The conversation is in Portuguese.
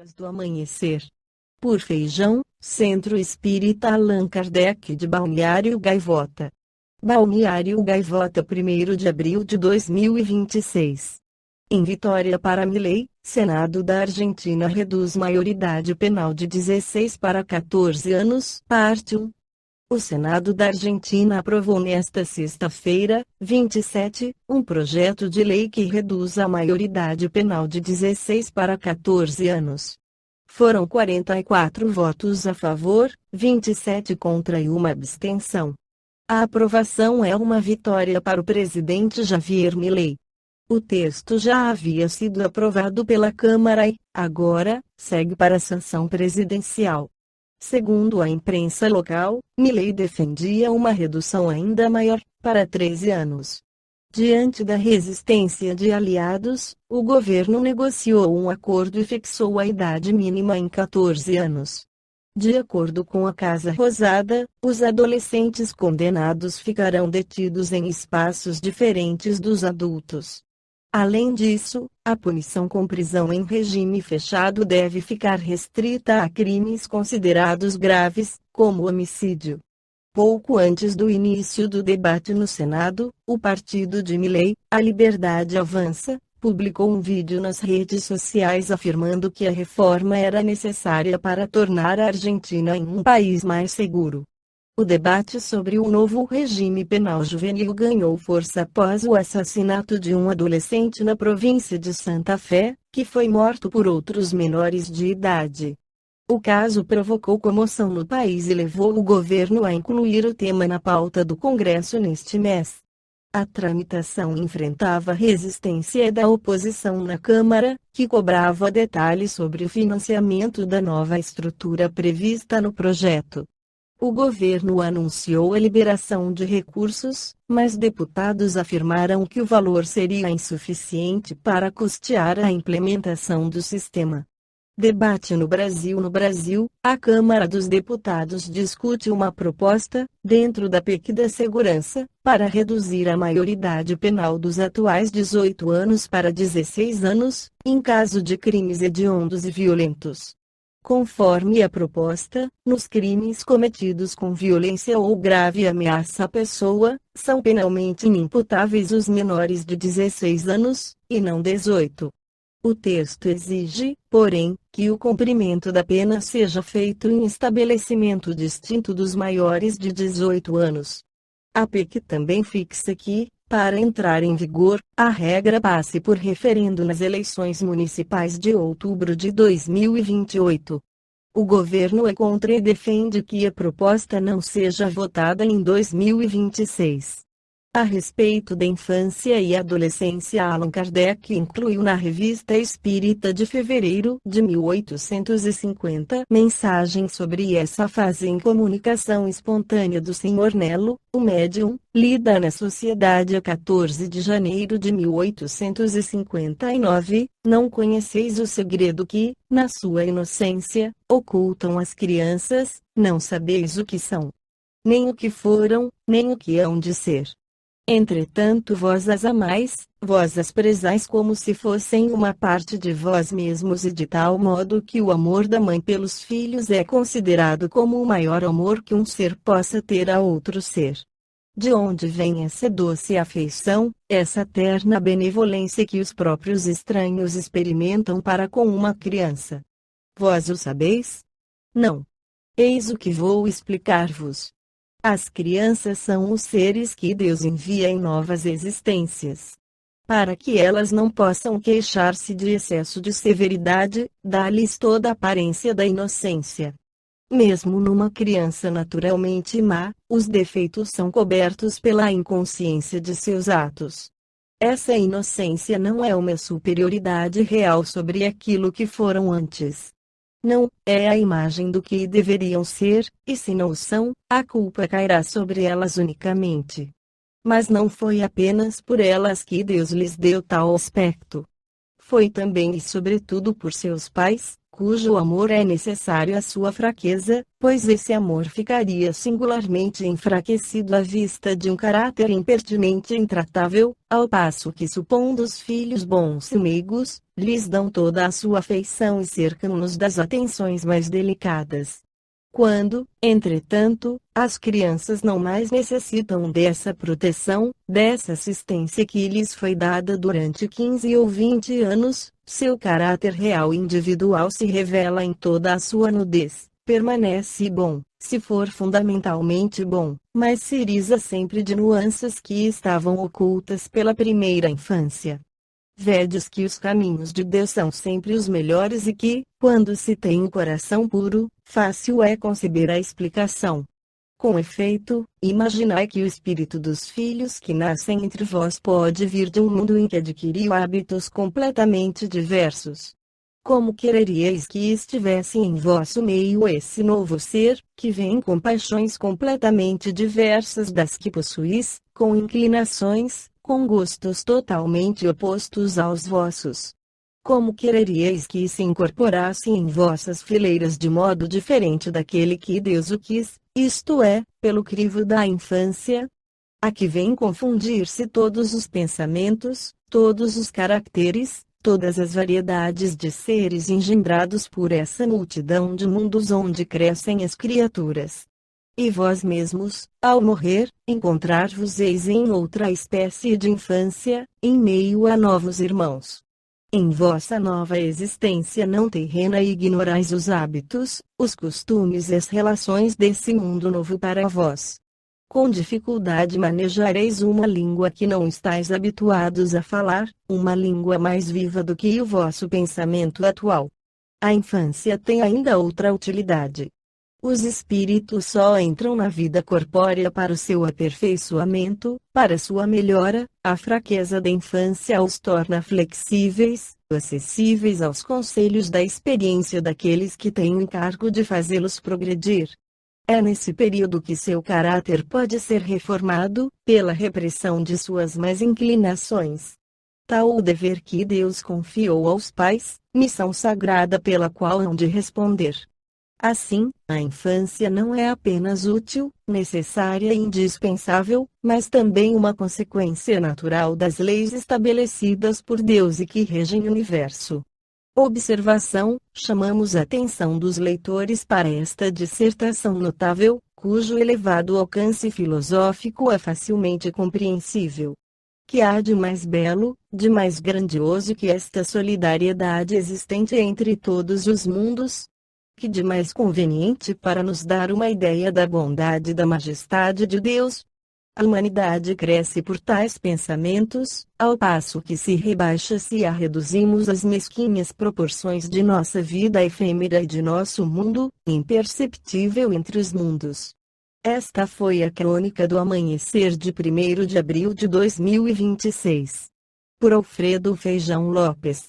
Crônicas do Amanhecer. Por Feijão, Centro Espírita Allan Kardec de Balneário Gaivota. Balneário Gaivota, 1º de abril de 2026. Em vitória para Milei, Senado da Argentina reduz maioridade penal de 16 para 14 anos. Parte 1. O Senado da Argentina aprovou nesta sexta-feira, 27, um projeto de lei que reduz a maioridade penal de 16 para 14 anos. Foram 44 votos a favor, 27 contra e uma abstenção. A aprovação é uma vitória para o presidente Javier Milei. O texto já havia sido aprovado pela Câmara e, agora, segue para a sanção presidencial. Segundo a imprensa local, Milei defendia uma redução ainda maior, para 13 anos. Diante da resistência de aliados, o governo negociou um acordo e fixou a idade mínima em 14 anos. De acordo com a Casa Rosada, os adolescentes condenados ficarão detidos em espaços diferentes dos adultos. Além disso, a punição com prisão em regime fechado deve ficar restrita a crimes considerados graves, como homicídio. Pouco antes do início do debate no Senado, o partido de Milei, A Liberdade Avança, publicou um vídeo nas redes sociais afirmando que a reforma era necessária para tornar a Argentina em um país mais seguro. O debate sobre o novo regime penal juvenil ganhou força após o assassinato de um adolescente na província de Santa Fé, que foi morto por outros menores de idade. O caso provocou comoção no país e levou o governo a incluir o tema na pauta do Congresso neste mês. A tramitação enfrentava resistência da oposição na Câmara, que cobrava detalhes sobre o financiamento da nova estrutura prevista no projeto. O governo anunciou a liberação de recursos, mas deputados afirmaram que o valor seria insuficiente para custear a implementação do sistema. Debate no Brasil. No Brasil, a Câmara dos Deputados discute uma proposta, dentro da PEC da Segurança, para reduzir a maioridade penal dos atuais 18 anos para 16 anos, em caso de crimes hediondos e violentos. Conforme a proposta, nos crimes cometidos com violência ou grave ameaça à pessoa, são penalmente inimputáveis os menores de 16 anos, e não 18. O texto exige, porém, que o cumprimento da pena seja feito em estabelecimento distinto dos maiores de 18 anos. A PEC também fixa que, para entrar em vigor, a regra passe por referendo nas eleições municipais de outubro de 2028. O governo é contra e defende que a proposta não seja votada em 2026. A respeito da infância e adolescência, Allan Kardec incluiu na Revista Espírita de fevereiro de 1850 mensagens sobre essa fase em Comunicação Espontânea do Sr. Nelo, o médium, lida na Sociedade a 14 de janeiro de 1859, não conheceis o segredo que, na sua inocência, ocultam as crianças, não sabeis o que são, nem o que foram, nem o que hão de ser. Entretanto vós as amais, vós as prezais como se fossem uma parte de vós mesmos e de tal modo que o amor da mãe pelos filhos é considerado como o maior amor que um ser possa ter a outro ser. De onde vem essa doce afeição, essa terna benevolência que os próprios estranhos experimentam para com uma criança? Vós o sabeis? Não. Eis o que vou explicar-vos. As crianças são os seres que Deus envia em novas existências. Para que elas não possam queixar-se de excesso de severidade, dá-lhes toda a aparência da inocência. Mesmo numa criança naturalmente má, os defeitos são cobertos pela inconsciência de seus atos. Essa inocência não é uma superioridade real sobre aquilo que foram antes. Não, é a imagem do que deveriam ser, e se não o são, a culpa cairá sobre elas unicamente. Mas não foi apenas por elas que Deus lhes deu tal aspecto. foi também e sobretudo por seus pais, cujo amor é necessário à sua fraqueza, pois esse amor ficaria singularmente enfraquecido à vista de um caráter impertinente e intratável, ao passo que supondo os filhos bons e meigos, lhes dão toda a sua afeição e cercam-nos das atenções mais delicadas. Quando, entretanto, as crianças não mais necessitam dessa proteção, dessa assistência que lhes foi dada durante 15 ou 20 anos, seu caráter real e individual se revela em toda a sua nudez, permanece bom, se for fundamentalmente bom, mas se eriza sempre de nuances que estavam ocultas pela primeira infância. Vedes que os caminhos de Deus são sempre os melhores e que, quando se tem o coração puro, fácil é conceber a explicação. Com efeito, imaginai que o espírito dos filhos que nascem entre vós pode vir de um mundo em que adquiriu hábitos completamente diversos. Como quereríeis que estivesse em vosso meio esse novo ser, que vem com paixões completamente diversas das que possuís, com inclinações, com gostos totalmente opostos aos vossos? Como quereríeis que se incorporasse em vossas fileiras de modo diferente daquele que Deus o quis, isto é, pelo crivo da infância? Aqui vem confundir-se todos os pensamentos, todos os caracteres, todas as variedades de seres engendrados por essa multidão de mundos onde crescem as criaturas. E vós mesmos, ao morrer, encontrar-vos-eis em outra espécie de infância, em meio a novos irmãos. Em vossa nova existência não terrena ignorais os hábitos, os costumes e as relações desse mundo novo para vós. Com dificuldade manejareis uma língua que não estáis habituados a falar, uma língua mais viva do que o vosso pensamento atual. A infância tem ainda outra utilidade. Os espíritos só entram na vida corpórea para o seu aperfeiçoamento, para sua melhora. A fraqueza da infância os torna flexíveis, acessíveis aos conselhos da experiência daqueles que têm o encargo de fazê-los progredir. É nesse período que seu caráter pode ser reformado, pela repressão de suas más inclinações. Tal o dever que Deus confiou aos pais, missão sagrada pela qual hão de responder. Assim, a infância não é apenas útil, necessária e indispensável, mas também uma consequência natural das leis estabelecidas por Deus e que regem o universo. Observação: chamamos a atenção dos leitores para esta dissertação notável, cujo elevado alcance filosófico é facilmente compreensível. Que há de mais belo, de mais grandioso que esta solidariedade existente entre todos os mundos? Que de mais conveniente para nos dar uma ideia da bondade e da majestade de Deus? A humanidade cresce por tais pensamentos, ao passo que se rebaixa se a reduzimos às mesquinhas proporções de nossa vida efêmera e de nosso mundo, imperceptível entre os mundos. Esta foi a crônica do amanhecer de 1º de abril de 2026. Por Alfredo Feijão Lopes.